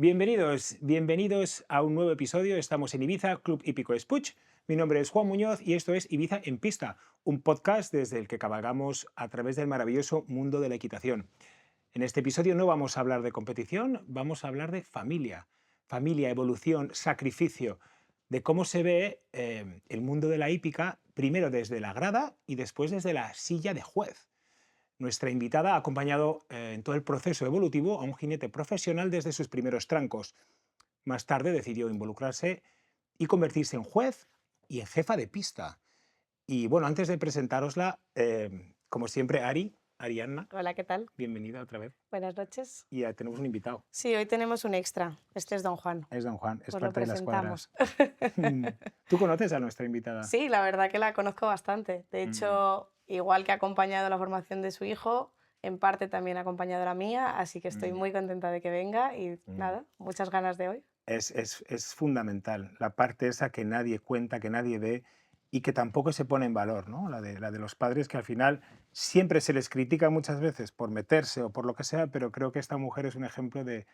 Bienvenidos a un nuevo episodio. Estamos en Ibiza, Club Hípico Espuch. Mi nombre es Juan Muñoz y esto es Ibiza en Pista, un podcast desde el que cabalgamos a través del maravilloso mundo de la equitación. En este episodio no vamos a hablar de competición, vamos a hablar de familia. Familia, evolución, sacrificio, de cómo se ve el mundo de la hípica, primero desde la grada y después desde la silla de juez. Nuestra invitada ha acompañado en todo el proceso evolutivo a un jinete profesional desde sus primeros trancos. Más tarde decidió involucrarse y convertirse en juez y en jefa de pista. Y bueno, antes de presentárosla, como siempre, Ariadna, Hola, ¿qué tal? bienvenida otra vez. Buenas noches. Y ya tenemos un invitado. Sí, hoy tenemos un extra. Este es Don Juan. Es Don Juan, es Os lo parte de las cuadras. presentamos. ¿Tú conoces a nuestra invitada? Sí, la verdad que la conozco bastante. De hecho, igual que ha acompañado la formación de su hijo, en parte también ha acompañado la mía, así que estoy muy contenta de que venga y nada, muchas ganas de hoy. Es fundamental, la parte esa que nadie cuenta, que nadie ve y que tampoco se pone en valor, ¿no? La de los padres, que al final siempre se les critica muchas veces por meterse o por lo que sea, pero creo que esta mujer es un ejemplo de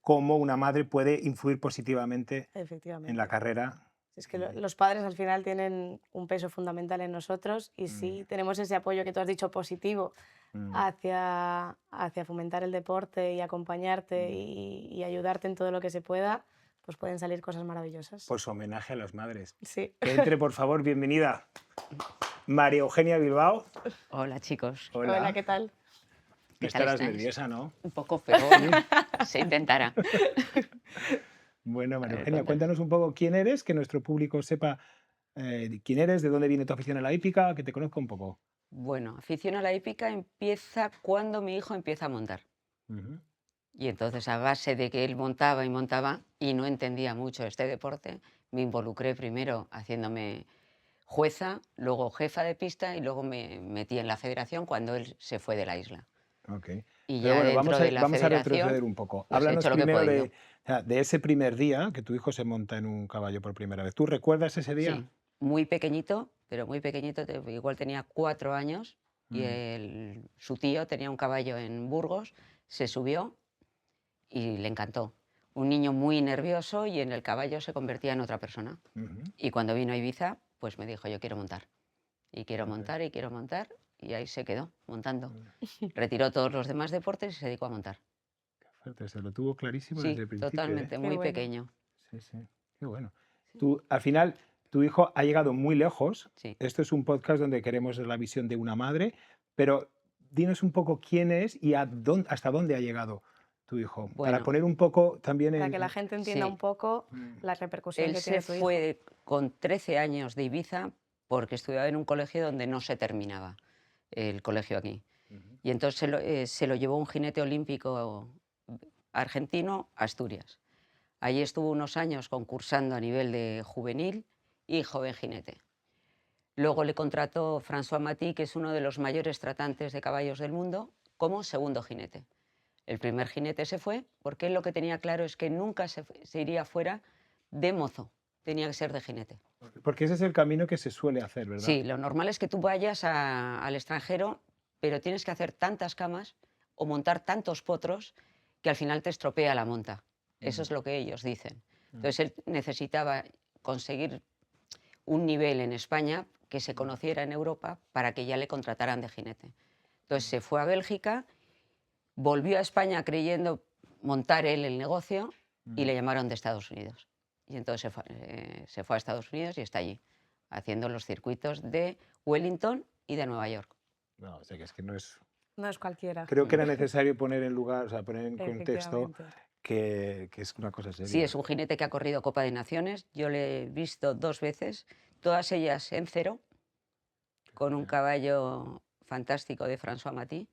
cómo una madre puede influir positivamente en la Efectivamente. carrera. Es que los padres al final tienen un peso fundamental en nosotros y sí tenemos ese apoyo que tú has dicho positivo hacia fomentar el deporte y acompañarte y ayudarte en todo lo que se pueda, pues pueden salir cosas maravillosas. Pues homenaje a las madres. Sí. Que entre, por favor, bienvenida. María Eugenia Bilbao. Hola chicos, Hola. Hola, ¿qué tal? ¿qué tal Estarás estáis? nerviosa, ¿no? Un poco, pero bueno, se intentará. Bueno, A María ver, Eugenia, cuéntame. cuéntanos un poco quién eres, que nuestro público sepa quién eres, de dónde viene tu afición a la hípica, que te conozca un poco. Bueno, afición a la hípica empieza cuando mi hijo empieza a montar. Ujú. Y entonces, a base de que él montaba y no entendía mucho este deporte, me involucré primero haciéndome jueza, luego jefa de pista y luego me metí en la federación cuando él se fue de la isla. Ok. Y Pero ya bueno, dentro de la vamos a federación, retroceder un poco. pues he Háblanos hecho lo que he primero podido. de ese primer día que tu hijo se monta en un caballo por primera vez. ¿Tú recuerdas ese día? Sí, muy pequeñito, pero muy pequeñito, igual tenía 4 años y Mm. su tío tenía un caballo en Burgos, se subió y le encantó. Un niño muy nervioso y en el caballo se convertía en otra persona. Ujú. Y cuando vino a Ibiza, pues me dijo, yo quiero montar. Y quiero Ok. montar y quiero montar. Y ahí se quedó montando. Retiró todos los demás deportes y se dedicó a montar. Qué fuerte, se lo tuvo clarísimo desde Sí, el principio, ¿eh? totalmente, Qué muy bueno. pequeño. Sí, sí. Qué bueno. Sí. Tú, al final, tu hijo ha llegado muy lejos. Sí. Esto es un podcast donde queremos la visión de una madre, pero dinos un poco quién es y hasta dónde ha llegado tu hijo, para Bueno, poner un poco también Para que la gente entienda un sí. poco Mm. la repercusión Él que se tiene tu hijo. fue con 13 años de Ibiza porque estudiaba en un colegio donde no se terminaba el colegio aquí. Ujú. Y entonces se lo llevó un jinete olímpico argentino a Asturias. Allí estuvo unos años concursando a nivel de juvenil y joven jinete. Luego le contrató François Maty, que es uno de los mayores tratantes de caballos del mundo, como segundo jinete. El primer jinete se fue porque él lo que tenía claro es que nunca se iría fuera de mozo, tenía que ser de jinete. Porque ese es el camino que se suele hacer, ¿verdad? Sí, lo normal es que tú vayas al extranjero, pero tienes que hacer tantas camas o montar tantos potros que al final te estropea la monta. Eso Mm. es lo que ellos dicen. Mm. Entonces él necesitaba conseguir un nivel en España que se Mm. conociera en Europa para que ya le contrataran de jinete. Entonces se fue a Bélgica, volvió a España creyendo montar él el negocio y Mm. le llamaron de Estados Unidos. Y entonces se fue a Estados Unidos y está allí, haciendo los circuitos de Wellington y de Nueva York. No, o sea, que es que no es. No es cualquiera. Creo que Mm. era necesario poner en lugar, o sea, poner en contexto Efectivamente. que es una cosa Sí, seria. es un jinete que ha corrido Copa de Naciones. Yo le he visto 2 veces, todas ellas en cero, con un caballo fantástico de François Maty.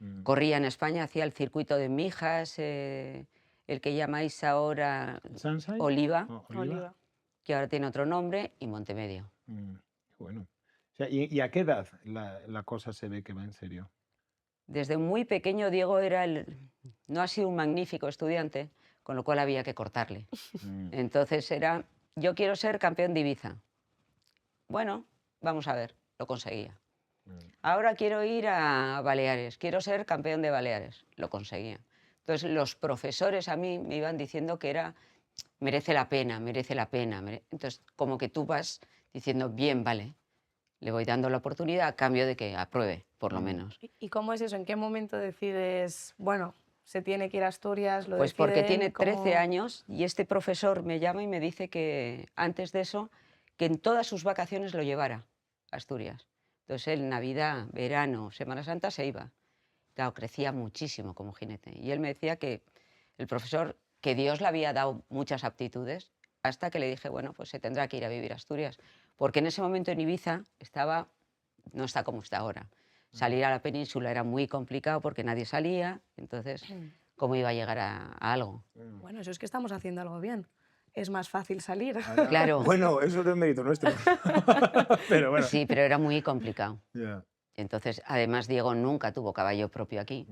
Mm. Corría en España, hacía el circuito de Mijas, el que llamáis ahora ¿Sansai? Oliva, Oh, Oliva. Oliva. que ahora tiene otro nombre, y Montemedio. Qué bueno. O sea, ¿y a qué edad la cosa se ve que va en serio? Desde muy pequeño Diego no ha sido un magnífico estudiante, con lo cual había que cortarle. Mm. Entonces era, yo quiero ser campeón de Ibiza. Bueno, vamos a ver, lo conseguía. Mm. Ahora quiero ir a Baleares, quiero ser campeón de Baleares, lo conseguía. Entonces los profesores a mí me iban diciendo que merece la pena, merece la pena. Entonces como que tú vas diciendo, bien, vale, le voy dando la oportunidad a cambio de que apruebe, por lo menos. ¿Y cómo es eso? ¿En qué momento decides, bueno, se tiene que ir a Asturias, lo Pues porque tiene deciden? 13 años y este profesor me llama y me dice que antes de eso, que en todas sus vacaciones lo llevara a Asturias. Entonces él, Navidad, verano, Semana Santa, se iba. Claro, crecía muchísimo como jinete. Y él me decía que el profesor, que Dios le había dado muchas aptitudes, hasta que le dije, bueno, pues se tendrá que ir a vivir a Asturias. Porque en ese momento en Ibiza no está como está ahora. Salir a la península era muy complicado porque nadie salía, entonces, ¿cómo iba a llegar a algo? Bueno, eso es que estamos haciendo algo bien. Es más fácil salir. Claro. Bueno, eso no es mérito nuestro. Pero bueno. Sí, pero era muy complicado. Ya. Entonces, además, Diego nunca tuvo caballo propio aquí.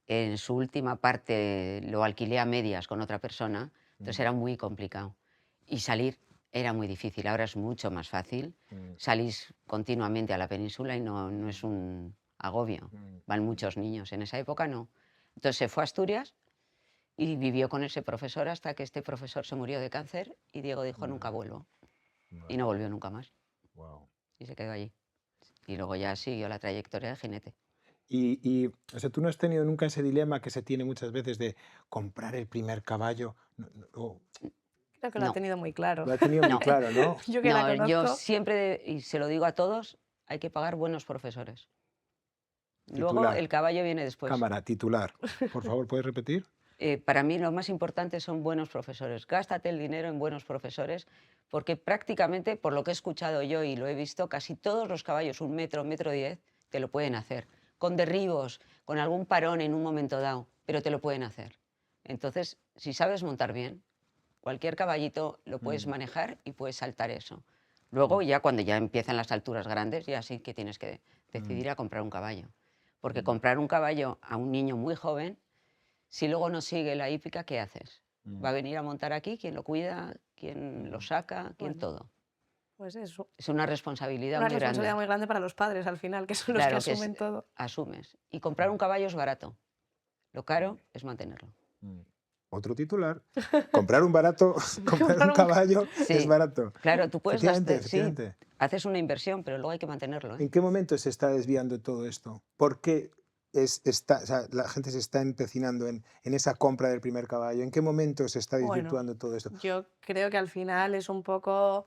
En su última parte lo alquilé a medias con otra persona, entonces era muy complicado. Y salir era muy difícil, ahora es mucho más fácil. Salís continuamente a la península y no es un agobio. Van muchos niños, en esa época no. Entonces se fue a Asturias y vivió con ese profesor hasta que este profesor se murió de cáncer y Diego dijo, nunca vuelvo. Y no volvió nunca más. Wow. Y se quedó allí. Y luego ya siguió la trayectoria de jinete. O sea, tú no has tenido nunca ese dilema que se tiene muchas veces de comprar el primer caballo. Creo que lo ha No, tenido muy claro. Lo ha tenido muy no. claro, ¿no? Yo que la No, yo conozco. siempre, y se lo digo a todos, hay que pagar buenos profesores. Luego Titular. el caballo viene después. Cámara, titular. Por favor, ¿puedes repetir? Para mí lo más importante son buenos profesores. Gástate el dinero en buenos profesores, porque prácticamente, por lo que he escuchado yo y lo he visto, casi todos los caballos, 1 metro, 1,10 m, te lo pueden hacer. Con derribos, con algún parón en un momento dado, pero te lo pueden hacer. Entonces, si sabes montar bien, cualquier caballito lo puedes manejar y puedes saltar eso. Luego, ya cuando ya empiezan las alturas grandes, ya sí que tienes que decidir a comprar un caballo. Porque comprar un caballo a un niño muy joven, si luego no sigue la hípica, ¿qué haces? Va a venir a montar aquí, ¿quién lo cuida? ¿Quién lo saca? ¿Quién Bueno, todo? pues eso. Es una responsabilidad Una muy responsabilidad grande. muy grande para los padres al final, que son los Claro que que asumen todo. asumes. Y comprar un caballo es barato. Lo caro es mantenerlo. Otro titular. Comprar un barato, comprar Comprar un caballo Sí, es barato. claro, tú puedes Efectivamente, gastar, sí, efectivamente. haces una inversión, pero luego hay que mantenerlo, ¿eh? ¿En qué momento se está desviando todo esto? ¿Por qué o sea, la gente se está empecinando en esa compra del primer caballo? ¿En qué momento se está Bueno, desvirtuando todo esto? yo creo que al final es un poco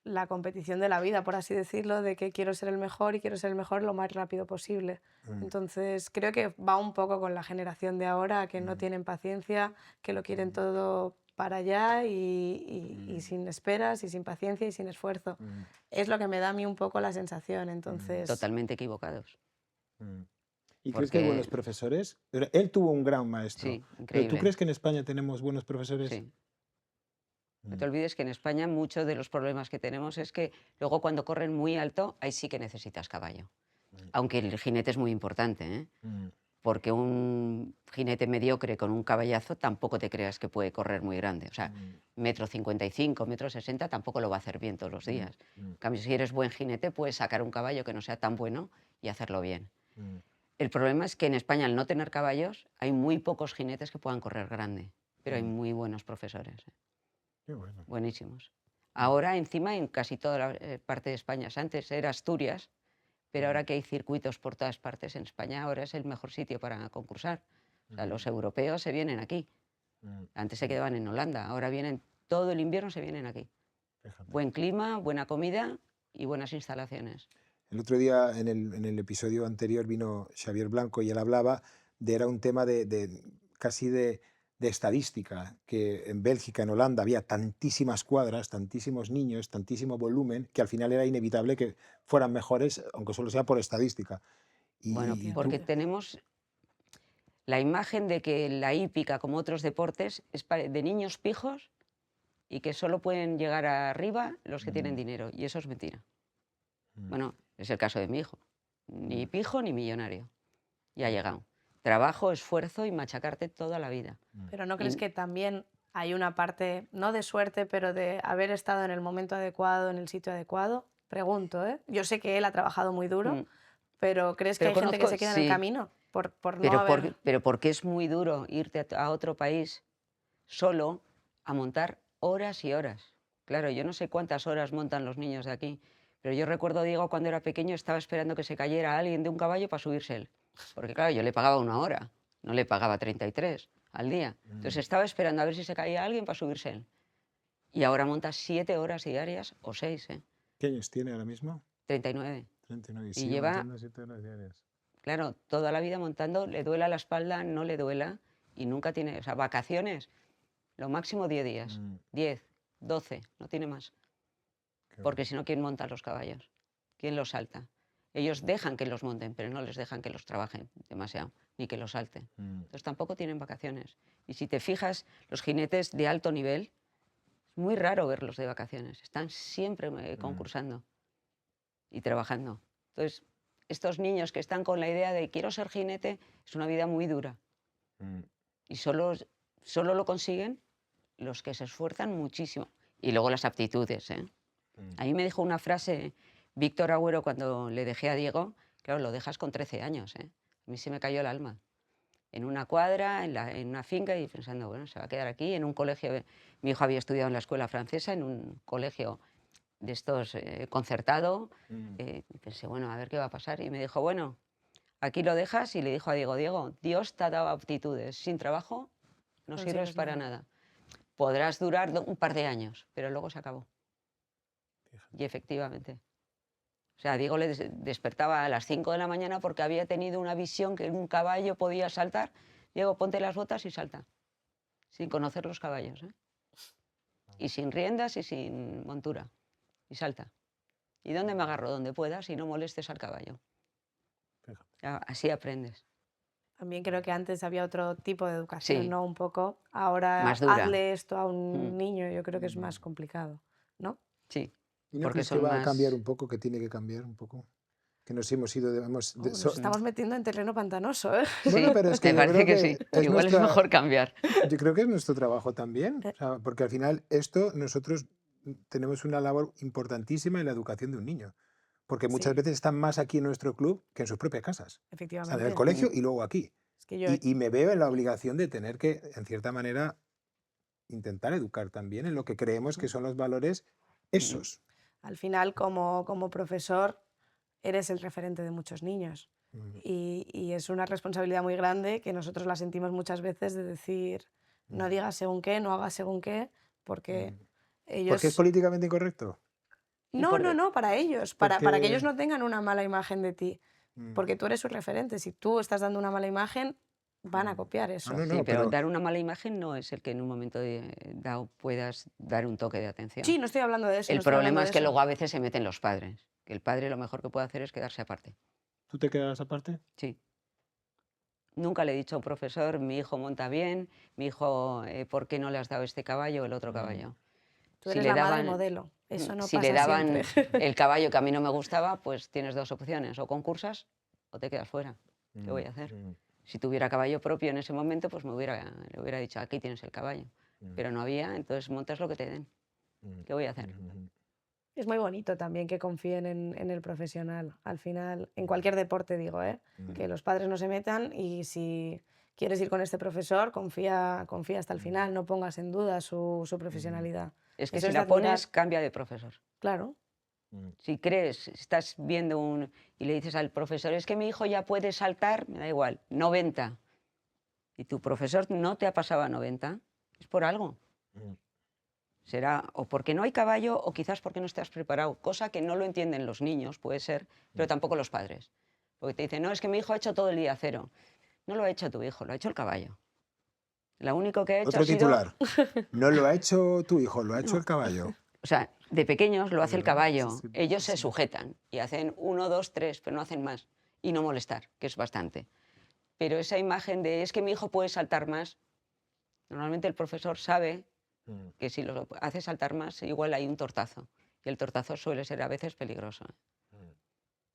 la competición de la vida, por así decirlo, de que quiero ser el mejor y quiero ser el mejor lo más rápido posible. Entonces, creo que va un poco con la generación de ahora, que no tienen paciencia, que lo quieren todo para allá y sin esperas y sin paciencia y sin esfuerzo. Es lo que me da a mí un poco la sensación. Entonces, Totalmente equivocados. ¿Y crees que hay buenos Porque, profesores? Pero él tuvo un gran maestro. sí, ¿Pero tú increíble. crees que en España tenemos buenos profesores? Sí. No te olvides que en España muchos de los problemas que tenemos es que luego cuando corren muy alto, ahí sí que necesitas caballo. Aunque el jinete es muy importante, ¿eh? Porque un jinete mediocre con un caballazo tampoco te creas que puede correr muy grande. O sea, 1,55 m, 1,60 m tampoco lo va a hacer bien todos los días. En cambio, si eres buen jinete, puedes sacar un caballo que no sea tan bueno y hacerlo bien. El problema es que en España, al no tener caballos, hay muy pocos jinetes que puedan correr grande, pero hay muy buenos profesores, ¿eh? Qué bueno. Buenísimos. Ahora, encima, en casi toda la parte de España, antes era Asturias, pero ahora que hay circuitos por todas partes en España, ahora es el mejor sitio para concursar. O sea, los europeos se vienen aquí. Antes se quedaban en Holanda, ahora vienen todo el invierno, se vienen aquí. Fíjate. Buen clima, buena comida y buenas instalaciones. El otro día, en el episodio anterior, vino Xavier Blanco y él hablaba era un tema casi de estadística, que en Bélgica, en Holanda, había tantísimas cuadras, tantísimos niños, tantísimo volumen, que al final era inevitable que fueran mejores, aunque solo sea por estadística. Bueno, Y porque tú, tenemos la imagen de que la hípica, como otros deportes, es de niños pijos y que solo pueden llegar arriba los que tienen dinero. Y eso es mentira. Bueno, es el caso de mi hijo. Ni pijo ni millonario. Y ha llegado. Trabajo, esfuerzo y machacarte toda la vida. ¿pero no crees Y- que también hay una parte, no de suerte, pero de haber estado en el momento adecuado, en el sitio adecuado? Pregunto, ¿eh? Yo sé que él ha trabajado muy duro, Mm. pero ¿crees que Pero hay gente que conozco, se queda en el sí, camino? por no haber... Pero porque es muy duro irte a otro país solo a montar horas y horas. Claro, yo no sé cuántas horas montan los niños de aquí, pero yo recuerdo, Diego, cuando era pequeño estaba esperando que se cayera alguien de un caballo para subirse él. Porque claro, yo le pagaba 1 hora, no le pagaba 33 al día. Entonces estaba esperando a ver si se caía alguien para subirse él. Y ahora monta 7 horas diarias o 6, ¿eh? ¿Qué años tiene ahora mismo? 39. 39. Y Y sigue lleva, montando 7 horas diarias. claro, toda la vida montando, le duela la espalda, no le duela, y nunca tiene, o sea, vacaciones, lo máximo 10 días, 10, 12, no tiene más. Qué Porque bueno. si no, ¿quién monta los caballos? ¿Quién los salta? Ellos dejan que los monten, pero no les dejan que los trabajen demasiado, ni que los salten. Entonces tampoco tienen vacaciones. Y si te fijas, los jinetes de alto nivel, es muy raro verlos de vacaciones. Están siempre concursando y trabajando. Entonces, estos niños que están con la idea de quiero ser jinete, es una vida muy dura. Y solo lo consiguen los que se esfuerzan muchísimo. Y luego las aptitudes, ¿eh? A mí me dijo una frase Víctor Agüero cuando le dejé a Diego, claro, lo dejas con 13 años, ¿eh? A mí se me cayó el alma. En una cuadra, en una finca, y pensando, bueno, se va a quedar aquí, en un colegio. Mi hijo había estudiado en la escuela francesa, en un colegio de estos concertado. Y pensé, bueno, a ver qué va a pasar. Y me dijo, bueno, aquí lo dejas. Y le dijo a Diego, Diego, Dios te ha dado aptitudes. Sin trabajo no sirves consigues para nada. nada. Podrás durar un par de años, pero luego se acabó. Fíjate. Y efectivamente. O sea, Diego le despertaba a las 5 de la mañana porque había tenido una visión que un caballo podía saltar. Diego, ponte las botas y salta. Sin conocer los caballos, ¿eh? Y sin riendas y sin montura. Y salta. ¿Y dónde me agarro? Donde puedas y no molestes al caballo. Fíjate. Así aprendes. También creo que antes había otro tipo de educación, Sí, ¿no? Un poco. Ahora más dura. hazle esto a Mm, un niño, yo creo que es más complicado, ¿no? sí, ¿Y no porque crees que son va a cambiar más... un poco, que tiene que cambiar un poco? Que nos hemos ido Nos estamos metiendo en terreno pantanoso, ¿eh? Bueno, Sí, pero es que me yo parece creo que que sí. es Igual es nuestra, mejor cambiar. yo creo que es nuestro trabajo también, Eh, o sea, porque al final esto nosotros tenemos una labor importantísima en la educación de un niño, porque muchas Sí, veces están más aquí en nuestro club que en sus propias casas, o sea, en el efectivamente. colegio y luego aquí. Es que yo, Y me veo en la obligación de tener que, en cierta manera, intentar educar también en lo que creemos que son los valores Mm, esos. al final, como profesor, eres el referente de muchos niños. Mm, Y es una responsabilidad muy grande que nosotros la sentimos muchas veces de decir, no mm, digas según qué, no hagas según qué, porque mm. ¿Por qué es ellos... políticamente incorrecto? Y No, no, por... no, para ellos, para que ellos Porque... no tengan una mala imagen de ti, mm, porque tú eres su referente. Si tú estás dando una mala imagen, van a mm. copiar Ah, eso. no, Sí, no, pero pero dar una mala imagen no es el que en un momento dado puedas dar un toque de Sí, atención. no estoy hablando de eso, no El estoy hablando problema de es que eso. luego a veces se meten los padres. Que el padre lo mejor que puede hacer es quedarse aparte. ¿tú te quedas aparte? Sí. Nunca le he dicho a un profesor, mi hijo monta bien, mi hijo, ¿por qué no le has dado este caballo o el otro Mm, caballo? Tú Si eres le la madre daban, modelo, eso no si le pasa siempre. daban el caballo que a mí no me gustaba, pues tienes dos opciones, o concursas o te quedas fuera. ¿Qué mm, voy a hacer? mm, Si tuviera caballo propio en ese momento, pues le hubiera dicho, aquí tienes el caballo. mm, Pero no había, entonces montas lo que te den. mm, ¿Qué voy a hacer? mm, Es muy bonito también que confíen en el profesional. Al final, en cualquier deporte digo, ¿eh? mm, Que los padres no se metan y si quieres ir con este profesor, confía hasta el final, no pongas en duda su mm, profesionalidad. Es que Eso si es de la pones, admirar, cambia de profesor. claro. mm, Si crees, estás viendo y le dices al profesor, es que mi hijo ya puede saltar, me da igual, 90. Y tu profesor no te ha pasado a 90, es por algo. mm, Será o porque no hay caballo o quizás porque no estás preparado, cosa que no lo entienden los niños, puede ser, pero tampoco los padres. Porque te dicen, no, es que mi hijo ha hecho todo el día cero. No lo ha hecho tu hijo, lo ha hecho el caballo. Lo único que ha hecho ha Otro sido, titular. No lo ha hecho tu hijo, lo ha hecho no, el caballo. o sea, de pequeños lo Es hace el verdad, sí, caballo. sí, Ellos sí, se sí. sujetan y hacen 1, 2, 3, pero no hacen más. Y no molestar, que es bastante. Pero esa imagen de es que mi hijo puede saltar más, normalmente el profesor sabe Mm, que si lo hace saltar más, igual hay un tortazo. Y el tortazo suele ser a veces peligroso. mm.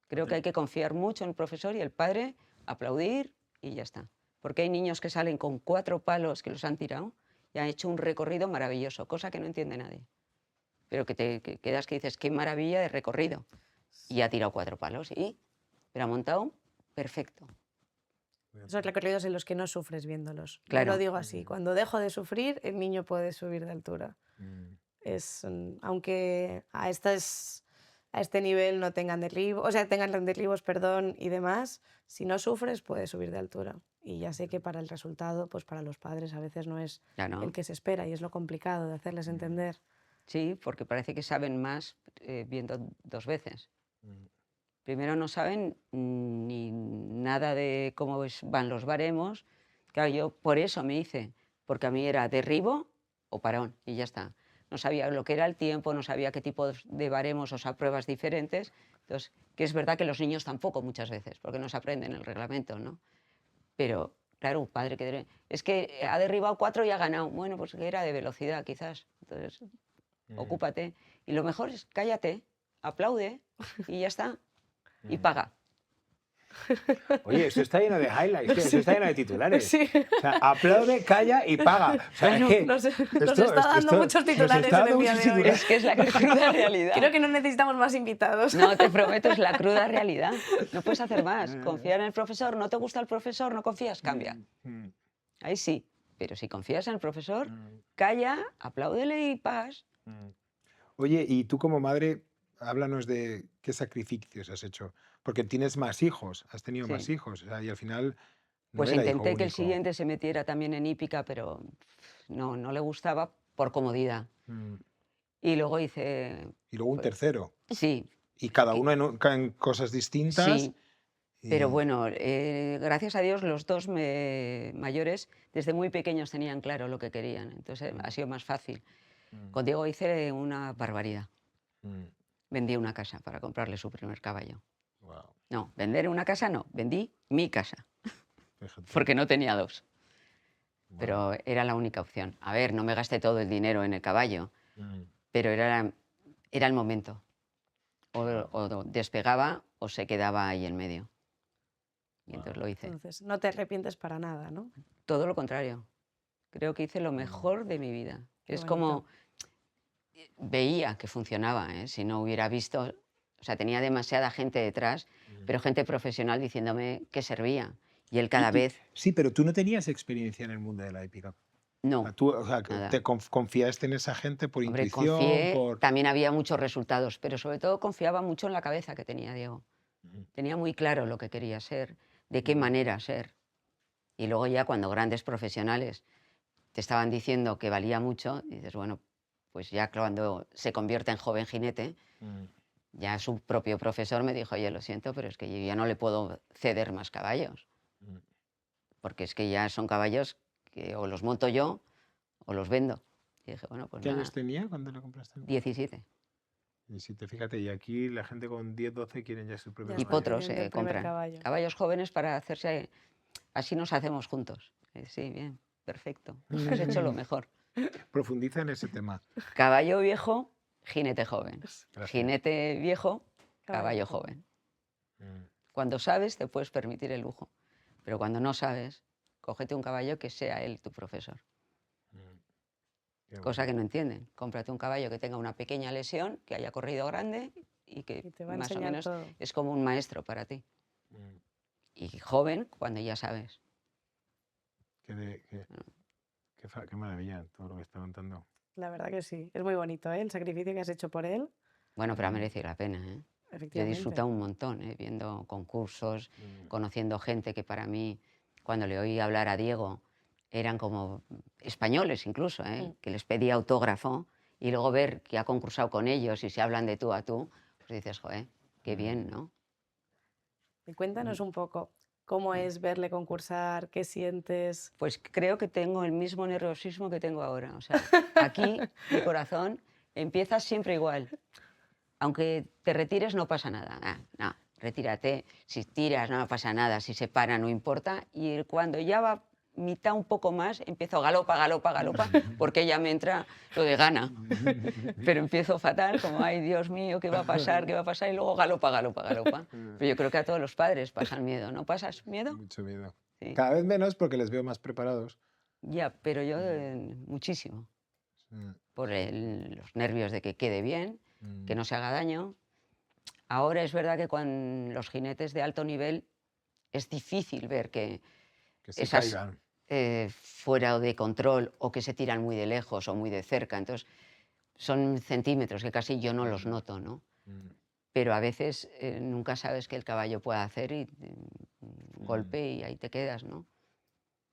Creo que hay que confiar mucho en el profesor y el padre, aplaudir y ya está. Porque hay niños que salen con 4 palos que los han tirado y han hecho un recorrido maravilloso, cosa que no entiende nadie. Pero que te quedas que dices, qué maravilla de recorrido. Y ha tirado 4 palos, pero ha montado perfecto. Esos recorridos en los que no sufres viéndolos. Yo Claro. lo digo así, cuando dejo de sufrir, el niño puede subir de altura. Mm. Aunque a este nivel no tengan derribos, o sea, tengan derribos, perdón, y demás, si no sufres, puedes subir de altura. Y ya sé que para el resultado, pues para los padres a veces no es Ya no. el que se espera y es lo complicado de hacerles entender. Sí, porque parece que saben más viendo 2 veces. Mm. Primero no saben ni nada de cómo van los baremos. Claro, yo por eso me hice, porque a mí era derribo o parón y ya está. No sabía lo que era el tiempo, no sabía qué tipo de baremos, o sea, pruebas diferentes. Entonces, que es verdad que los niños tampoco muchas veces, porque no se aprenden el reglamento, ¿no? Pero, claro, un padre es que ha derribado 4 y ha ganado. Bueno, pues que era de velocidad quizás. Entonces, ocúpate. Y lo mejor es cállate, aplaude y ya está. Y paga. Oye, eso está lleno de highlights, tío, eso está lleno de titulares. Sí. O sea, aplaude, calla y paga. O sea, es que Nos esto- está dando esto- muchos nos titulares está en dando el día muchos de hoy. titulares. Es que es la cruda realidad. Creo que no necesitamos más invitados. No, te prometo, es la cruda realidad. No puedes hacer más. Confiar en el profesor, no te gusta el profesor, no confías, cambia. Mm, Ahí sí. Pero si confías en el profesor, mm, calla, apláudele y pagas. mm. Oye, y tú como madre, háblanos de qué sacrificios has hecho. Porque tienes más hijos, has tenido más Sí. hijos. O sea, y al final no Pues era hijo intenté que el único. siguiente se metiera también en hípica, pero no le gustaba por comodidad. Mm. Y luego hice, Y luego un pues, tercero. sí, Y cada que- uno en cosas distintas. sí, pero y- bueno, gracias a Dios los dos mayores desde muy pequeños tenían claro lo que querían, entonces ha sido más fácil. Mm, Con Diego hice una barbaridad. mm, Vendí una casa para comprarle su primer caballo. wow, No, vender una casa no, vendí mi casa, fíjate. porque no tenía 2, Wow. pero era la única opción. A ver, no me gasté todo el dinero en el caballo, Mm, pero era el momento. O despegaba o se quedaba ahí en medio. Y entonces lo hice. Entonces, no te arrepientes para nada, ¿no? Todo lo contrario. Creo que hice lo mejor de mi vida. Qué Es como bonito. veía que funcionaba, ¿eh? Si no hubiera visto, o sea, tenía demasiada gente detrás, pero gente profesional diciéndome que servía. Y él cada vez, Sí, pero tú no tenías experiencia en el mundo de la hípica. O no, sea, tú, o sea, nada. te confiaste en esa gente por Hombre, intuición, confié, por... también había muchos resultados, pero sobre todo confiaba mucho en la cabeza que tenía Diego. Ujú. Tenía muy claro lo que quería ser, de qué manera ser. Y luego ya cuando grandes profesionales te estaban diciendo que valía mucho, dices, bueno, pues ya cuando se convierte en joven jinete, Mm, ya su propio profesor me dijo, oye, lo siento, pero es que yo ya no le puedo ceder más caballos, mm. porque es que ya son caballos que o los monto yo o los vendo. Y dije, bueno, pues ¿Qué nada, años tenía cuando le compraste? 17. Y si te fíjate, y aquí la gente con 10, 12 quieren ya su propio Ya Y está caballo. potros teniendo el primer compran. caballo. Caballos jóvenes para hacerse, así nos hacemos juntos. Sí, bien, perfecto. Pues has hecho lo mejor. Profundiza en ese tema. Caballo viejo, jinete joven. Gracias. Jinete viejo, Caballo caballo joven. Mm, Cuando sabes, te puedes permitir el lujo. Pero cuando no sabes, cógete un caballo que sea él tu profesor. mm. Qué Cosa bueno. que no entienden. Cómprate un caballo que tenga una pequeña lesión, que haya corrido grande y que Y te va a más o enseñar menos todo. es como un maestro para ti. Mm, Y joven cuando ya sabes. qué maravilla todo lo que está contando. La verdad que sí. Es muy bonito, ¿eh? El sacrificio que has hecho por él, Bueno, pero ha merecido la pena, ¿eh? Yo he efectivamente. disfrutado un montón, ¿eh? Viendo concursos, Mm, conociendo gente que para mí, cuando le oí hablar a Diego, eran como españoles incluso, ¿eh? Mm. Que les pedía autógrafo y luego ver que ha concursado con ellos y se hablan de tú a tú, pues dices, joder, qué bien, ¿no? Y cuéntanos un poco cómo es verle concursar, qué sientes. Pues creo que tengo el mismo nerviosismo que tengo ahora. O sea, aquí mi corazón empieza siempre igual. Aunque te retires no pasa nada. No, retírate. Si tiras no pasa nada. Si se para no importa. Y cuando ya va mitad un poco más, empiezo galopa, galopa, galopa, porque ya me entra lo de gana. Pero empiezo fatal, como, ay, Dios mío, ¿qué va a pasar? ¿Qué va a pasar? Y luego galopa, galopa, galopa. Pero yo creo que a todos los padres pasan miedo. ¿No pasas miedo? Mucho miedo. Sí. Cada vez menos porque les veo más preparados. Ya, pero yo muchísimo. Mm, Por los nervios de que quede bien, mm, que no se haga daño. Ahora es verdad que con los jinetes de alto nivel es difícil ver que Que se esas caigan. fuera de control o que se tiran muy de lejos o muy de cerca. Entonces, son centímetros que casi yo no los noto, ¿no? Mm, Pero a veces nunca sabes qué el caballo puede hacer y un mm, golpe y ahí te quedas, ¿no?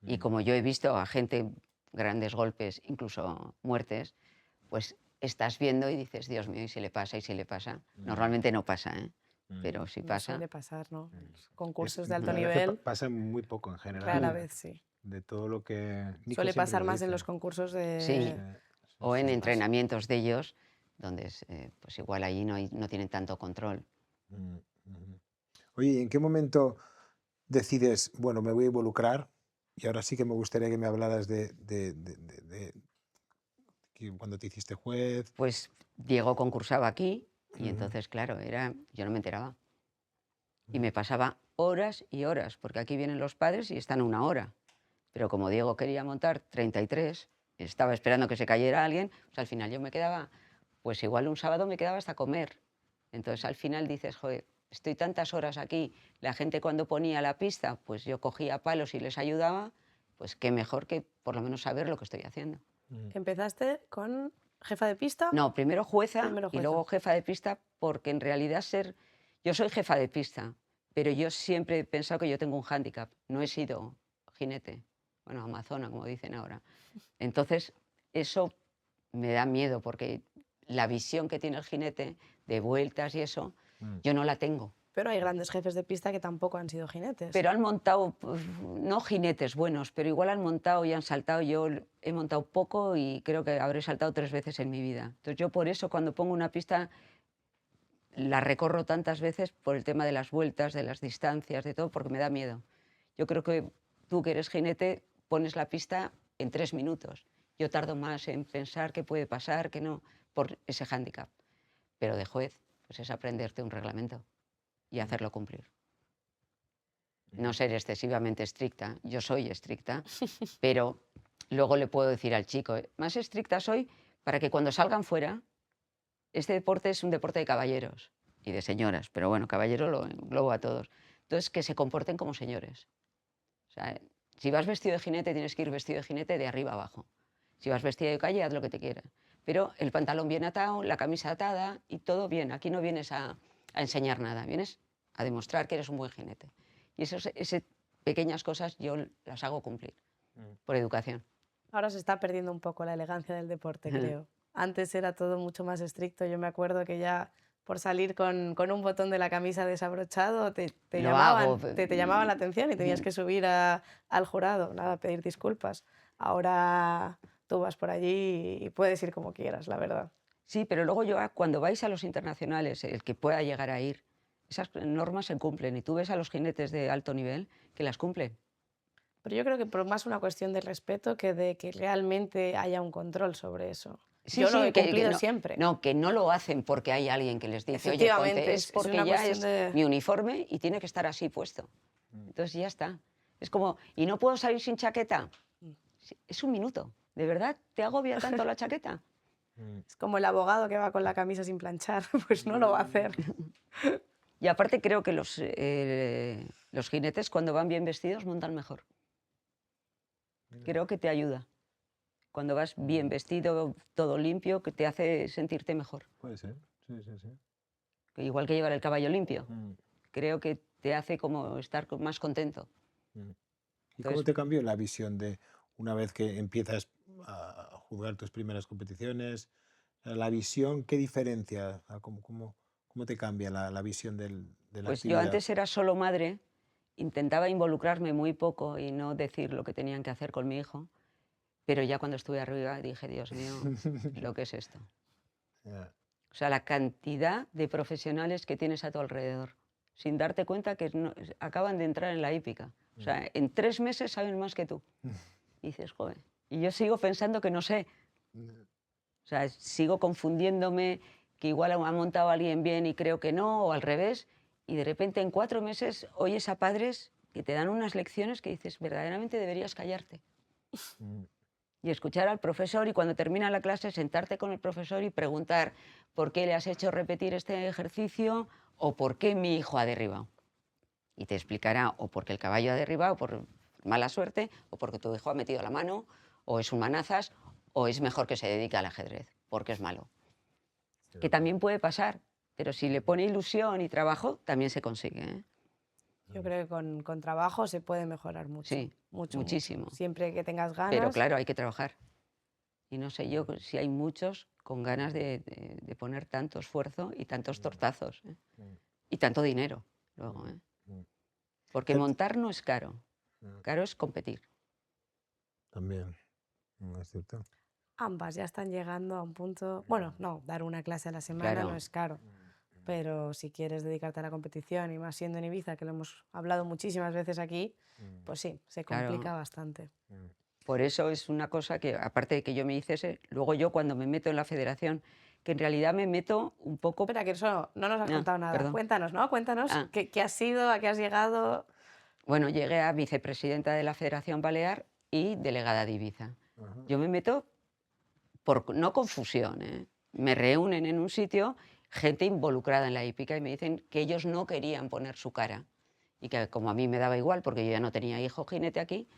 Y mm, como yo he visto a gente, grandes golpes, incluso muertes, pues estás viendo y dices, Dios mío, ¿y si le pasa? ¿Y si le pasa? mm, Normalmente no pasa, ¿eh? mm, Pero si No pasa, suele pasar, ¿no? mm. Los concursos de alto La verdad que nivel, pasa muy poco en general, rara mm, vez sí. de todo lo que Nico Suele siempre pasar lo más en dice. los concursos sí, Sí, sí, o en sí. entrenamientos de ellos, donde pues igual allí no tienen tanto control. Mm, ujú. Oye, ¿y en qué momento decides, bueno, me voy a involucrar? Y ahora sí que me gustaría que me hablaras de que cuando te hiciste juez. Pues Diego concursaba aquí y Ujú, entonces, claro, yo no me enteraba. Y ujú, me pasaba horas y horas, porque aquí vienen los padres y están una hora. Pero como Diego quería montar 33, estaba esperando que se cayera alguien, pues al final yo me quedaba, pues igual un sábado me quedaba hasta comer. Entonces al final dices, joder, estoy tantas horas aquí, la gente cuando ponía la pista, pues yo cogía palos y les ayudaba, pues qué mejor que por lo menos saber lo que estoy haciendo. ujú. Empezaste con jefa de pista, No, primero jueza primero y jueza. luego jefa de pista, porque en realidad yo soy jefa de pista, pero yo siempre he pensado que yo tengo un hándicap, no he sido jinete, bueno, amazona, como dicen ahora. Entonces, eso me da miedo, porque la visión que tiene el jinete de vueltas y eso, Mm, yo no la tengo. Pero hay grandes jefes de pista que tampoco han sido jinetes. Pero han montado, pues, no jinetes buenos, pero igual han montado y han saltado. Yo he montado poco y creo que habré saltado 3 veces en mi vida. Entonces yo por eso cuando pongo una pista la recorro tantas veces por el tema de las vueltas, de las distancias, de todo, porque me da miedo. Yo creo que tú que eres jinete pones la pista en 3 minutos. Yo tardo más en pensar qué puede pasar, qué no, por ese hándicap. Pero de juez, pues es aprenderte un reglamento y mm, hacerlo cumplir. No ujú, ser excesivamente estricta, yo soy estricta, pero luego le puedo decir al chico, más estricta soy para que cuando salgan fuera, este deporte es un deporte de caballeros y de señoras, pero bueno, caballero lo englobo a todos. Entonces, que se comporten como señores. O sea, si vas vestido de jinete, tienes que ir vestido de jinete de arriba abajo. Si vas vestido de calle, haz lo que te quieras. Pero el pantalón bien atado, la camisa atada y todo bien. Aquí no vienes a enseñar nada, vienes a demostrar que eres un buen jinete. Y esas pequeñas cosas yo las hago cumplir mm. por educación. Ahora se está perdiendo un poco la elegancia del deporte, creo. Antes era todo mucho más estricto. Yo me acuerdo que ya por salir con un botón de la camisa desabrochado te Lo hago. llamaban, te llamaban la atención y tenías que subir al jurado, nada, a pedir disculpas. Ahora tú vas por allí y puedes ir como quieras, la verdad. Sí, pero luego cuando vais a los internacionales, el que pueda llegar a ir, esas normas se cumplen y tú ves a los jinetes de alto nivel que las cumplen. Pero yo creo que por más una cuestión de respeto que de que realmente haya un control sobre eso. Sí, Yo lo sí, he que cumplido no, siempre. no, que no lo hacen porque hay alguien que les dice, oye, ponte, Efectivamente, es es porque una ya cuestión es de... mi uniforme y tiene que estar así puesto. Entonces ya está. Es como, ¿y no puedo salir sin chaqueta? Sí, es un minuto. ¿De verdad te agobia tanto la chaqueta? Mm, Es como el abogado que va con la camisa sin planchar, pues no lo va a hacer. Y aparte creo que los jinetes cuando van bien vestidos montan mejor. mira, Creo que te ayuda. Cuando vas bien vestido, todo limpio, que te hace sentirte mejor. puede ser, sí, sí, sí. Igual que llevar el caballo limpio. Mm, Creo que te hace como estar más contento. mm. ¿Y cómo Entonces, te cambió la visión de una vez que empiezas a jugar tus primeras competiciones? La visión, ¿qué diferencia? ¿Cómo te cambia la visión de la pues yo actividad? antes era solo madre, intentaba involucrarme muy poco y no decir lo que tenían que hacer con mi hijo, pero ya cuando estuve arriba dije, Dios mío, lo que es esto. Ya, O sea, la cantidad de profesionales que tienes a tu alrededor, sin darte cuenta que acaban de entrar en la hípica. O sea, en 3 meses saben más que tú. Y dices, joder. Y yo sigo pensando que no sé. O sea, sigo confundiéndome, que igual ha montado a alguien bien y creo que no, o al revés. Y de repente en 4 meses oyes a padres que te dan unas lecciones que dices, verdaderamente deberías callarte. mm, Y escuchar al profesor y cuando termina la clase sentarte con el profesor y preguntar por qué le has hecho repetir este ejercicio o por qué mi hijo ha derribado. Y te explicará o porque el caballo ha derribado, mala suerte, o porque tu hijo ha metido la mano, o es un manazas, o es mejor que se dedique al ajedrez, porque es malo. Que también puede pasar, pero si le pone ilusión y trabajo, también se consigue, ¿eh? Yo creo que con trabajo se puede mejorar mucho, Sí, mucho, muchísimo. mucho. Siempre que tengas ganas. Pero claro, hay que trabajar. Y no sé yo si hay muchos con ganas de poner tanto esfuerzo y tantos tortazos, ¿eh? Y tanto dinero luego, ¿eh? Porque montar no es caro, caro es competir. También, es cierto. Ambas ya están llegando a un punto. Bueno, no, dar una clase a la semana Claro. no es caro. Pero si quieres dedicarte a la competición, y más siendo en Ibiza, que lo hemos hablado muchísimas veces aquí, pues sí, se Claro. complica bastante. Por eso es una cosa que, aparte de que yo me hiciese, luego yo cuando me meto en la federación, que en realidad me meto un poco... Espera, que eso no nos has Ah, contado nada. perdón. Cuéntanos, ¿no? Cuéntanos Ah. qué has sido, a qué has llegado. Bueno, llegué a vicepresidenta de la Federación Balear y delegada de Ibiza. Yo me meto por no confusión, ¿eh? Me reúnen en un sitio gente involucrada en la hípica y me dicen que ellos no querían poner su cara y que como a mí me daba igual porque yo ya no tenía hijo jinete aquí,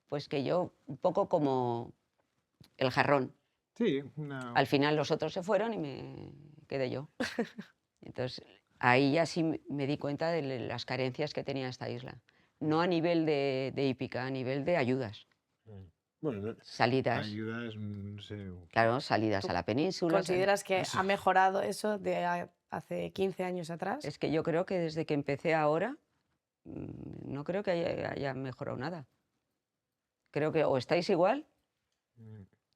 pues que yo un poco como el jarrón. Sí, Al final los otros se fueron y me quedé yo. Entonces ahí ya sí me di cuenta de las carencias que tenía esta isla. No a nivel de hípica, a nivel de ayudas. Bueno, Salidas, ayudas, no sé. claro, salidas a la península. ¿Consideras que ha mejorado eso de hace 15 años atrás? Es que yo creo que desde que empecé ahora, no creo que haya mejorado nada. Creo que o estáis igual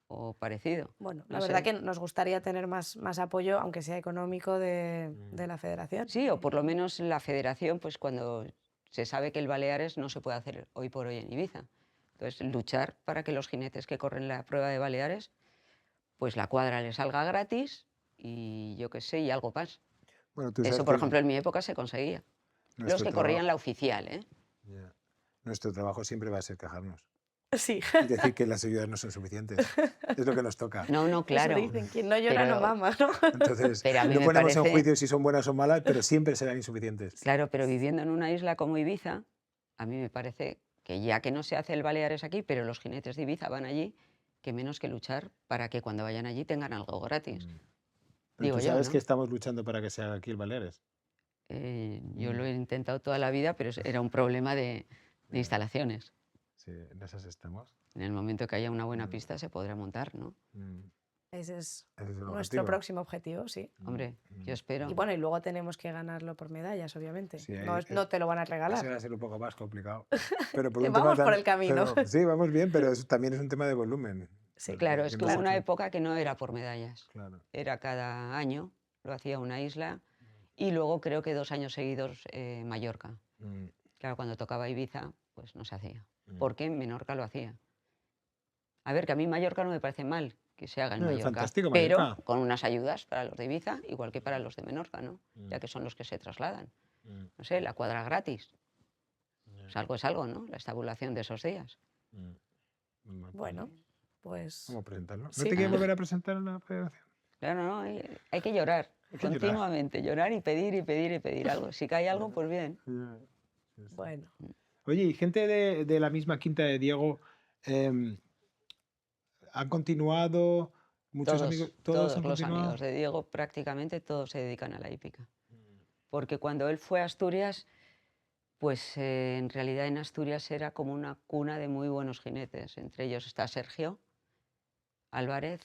o parecido. Bueno, No la verdad sé. que nos gustaría tener más apoyo, aunque sea económico, de la federación. Sí, o por lo menos la federación, pues cuando se sabe que el Baleares no se puede hacer hoy por hoy en Ibiza. Entonces, luchar para que los jinetes que corren la prueba de Baleares, pues la cuadra les salga gratis y yo qué sé, y algo más. Bueno, tú sabes Eso, por que ejemplo, en mi época se conseguía. Los nuestro que corrían la oficial, ¿eh? Ya. Nuestro trabajo siempre va a ser quejarnos Sí, y decir que las ayudas no son suficientes. Es lo que nos toca. No, no, claro. eso dicen, quien no llora no Pero- mama, ¿no? Entonces, Pero a mí no me ponemos en parece- juicio si son buenas o malas, pero siempre serán insuficientes. Claro, pero viviendo en una isla como Ibiza, a mí me parece que ya que no se hace el Baleares aquí, pero los jinetes de Ibiza van allí, que menos que luchar para que cuando vayan allí tengan algo gratis. Pero Digo tú yo, sabes ¿no? que estamos luchando para que se haga aquí el Baleares. Yo lo he intentado toda la vida, pero era un problema de Ya. instalaciones. Sí, en esas estamos. En el momento que haya una buena pista se podrá montar, ¿no? Ese es Ese es el nuestro objetivo. próximo objetivo, sí. Hombre, yo espero. Y bueno, y luego tenemos que ganarlo por medallas, obviamente. Sí, No te lo van a Ese regalar. va a ser un poco más complicado. Pero por Que un tema vamos por tan- el camino. pero- sí, vamos bien, pero también es un tema de volumen. Sí, Claro, es que no hubo sé una qué- época que no era por medallas. Claro. Era cada año, lo hacía una isla, y luego creo que 2 años seguidos Mallorca. Claro, cuando tocaba Ibiza, pues no se hacía. Porque en Menorca lo hacía. A ver, que a mí Mallorca no me parece mal que se haga en Mallorca. Fantástico, pero Mallorca. con unas ayudas para los de Ibiza, igual que para los de Menorca, ¿no? Ya que son los que se trasladan. No sé, la cuadra gratis. Pues algo es algo, ¿no? La estabulación de esos días. Bueno, pues Vamos a presentarlo. ¿No Sí. te quieres volver a presentar en la federación? Claro, no, hay que llorar. Hay que llorar. Continuamente, llorar y pedir y pedir y pedir algo. Si cae algo, pues bien. bueno. Oye, y gente de la misma quinta de Diego, ¿han continuado? Muchos Todos, amigos, todos han los continuado. amigos de Diego, prácticamente todos se dedican a la hípica. Porque cuando él fue a Asturias, pues en realidad en Asturias era como una cuna de muy buenos jinetes. Entre ellos está Sergio Álvarez,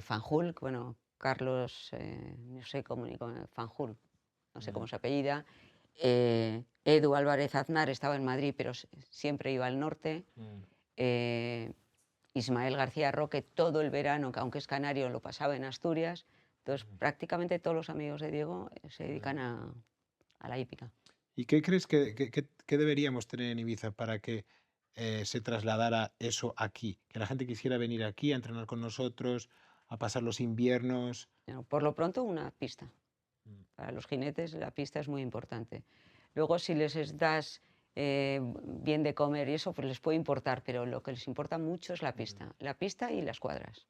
Fanjul, bueno, Carlos, no sé cómo ni cómo, Fanjul, no sé cómo se apellida. Edu Álvarez Aznar estaba en Madrid, pero siempre iba al norte. Ismael García Roque todo el verano, que aunque es canario, lo pasaba en Asturias. Entonces, prácticamente todos los amigos de Diego se dedican a la hípica. ¿Y qué crees que deberíamos tener en Ibiza para que se trasladara eso aquí? Que la gente quisiera venir aquí a entrenar con nosotros, a pasar los inviernos. Bueno, por lo pronto, una pista. Para los jinetes la pista es muy importante. Luego, si les das bien de comer y eso, pues les puede importar, pero lo que les importa mucho es la pista y las cuadras,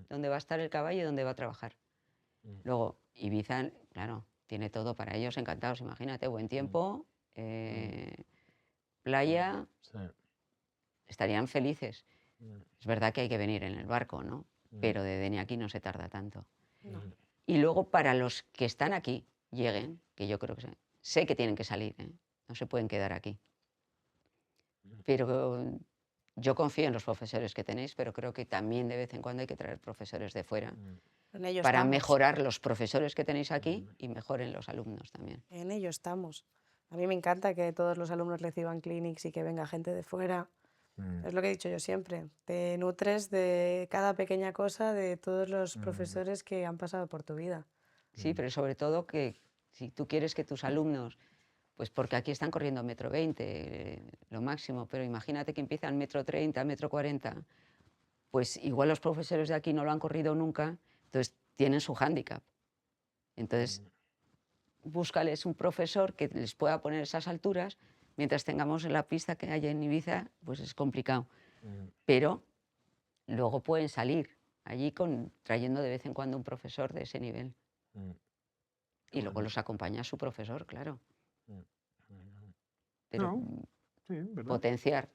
donde va a estar el caballo y dónde va a trabajar. Luego, Ibiza, claro, tiene todo para ellos, encantados, imagínate, buen tiempo, playa, Sí. estarían felices. Mm, Es verdad que hay que venir en el barco, ¿no? mm, Pero de Denia aquí no se tarda tanto. No. mm, Y luego para los que están aquí, lleguen, que yo creo que sé que tienen que salir, ¿eh? No se pueden quedar aquí. Pero yo confío en los profesores que tenéis, pero creo que también de vez en cuando hay que traer profesores de fuera mm, En ello para estamos. mejorar los profesores que tenéis aquí y mejoren los alumnos también. En ello estamos. A mí me encanta que todos los alumnos reciban clinics y que venga gente de fuera. mm, Es lo que he dicho yo siempre. Te nutres de cada pequeña cosa de todos los profesores que han pasado por tu vida. Sí, pero sobre todo que si tú quieres que tus alumnos, pues porque aquí están corriendo 1,20 m, lo máximo, pero imagínate que empiezan 1,30 m, 1,40 m, pues igual los profesores de aquí no lo han corrido nunca, entonces tienen su hándicap. Entonces, búscales un profesor que les pueda poner esas alturas, mientras tengamos la pista que hay en Ibiza, pues es complicado. mm, Pero luego pueden salir allí trayendo de vez en cuando un profesor de ese nivel. mm, Y luego Bueno. los acompaña su profesor, claro. mm, mm. Pero No, sí, ¿verdad? potenciar.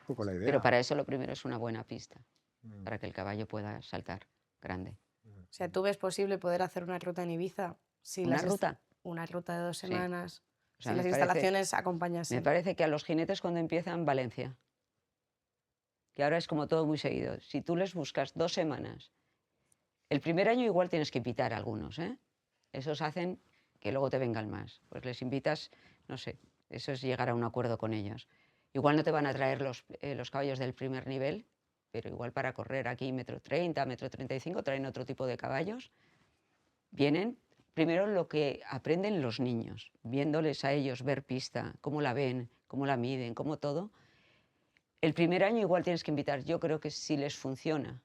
Un poco la Pero idea. para eso lo primero es una buena pista, Mm, para que el caballo pueda saltar grande. mm, O sea, ¿tú ves posible poder hacer una ruta en Ibiza? Si ¿Una las ruta? una ruta de 2 Sí. semanas, O sea, si las me instalaciones me acompañasen. parece que a los jinetes cuando empiezan Valencia, que ahora es como todo muy seguido, si tú les buscas 2 semanas, el primer año igual tienes que invitar a algunos, ¿eh? Esos hacen que luego te vengan más. Pues les invitas, no sé, eso es llegar a un acuerdo con ellos. Igual no te van a traer los caballos del primer nivel, pero igual para correr aquí 1,30 m, 1,35 m, traen otro tipo de caballos. Vienen primero lo que aprenden los niños, viéndoles a ellos ver pista, cómo la ven, cómo la miden, cómo todo. El primer año igual tienes que invitar. Yo creo que si les funciona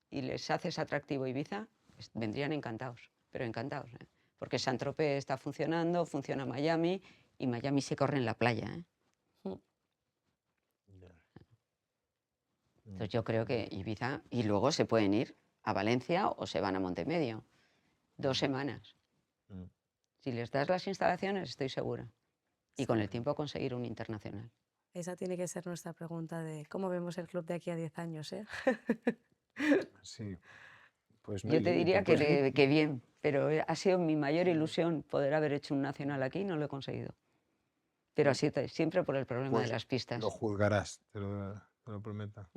y les haces atractivo Ibiza, pues vendrían encantados, pero encantados, ¿eh? Porque Saint-Tropez está funcionando, funciona Miami y Miami se corre en la playa, ¿eh? ya. Entonces yo creo que Ibiza, y luego se pueden ir a Valencia o se van a Montemedio, 2 semanas. Mm, Si les das las instalaciones, estoy segura. Y con Sí. el tiempo conseguir un internacional. Esa tiene que ser nuestra pregunta de cómo vemos el club de aquí a 10 años, ¿eh? Sí, pues no hay Yo te límite. diría que, Pues, que bien, pero ha sido mi mayor ilusión poder haber hecho un nacional aquí y no lo he conseguido. Pero ha sido siempre por el problema de pues las pistas. lo juzgarás, te lo prometo.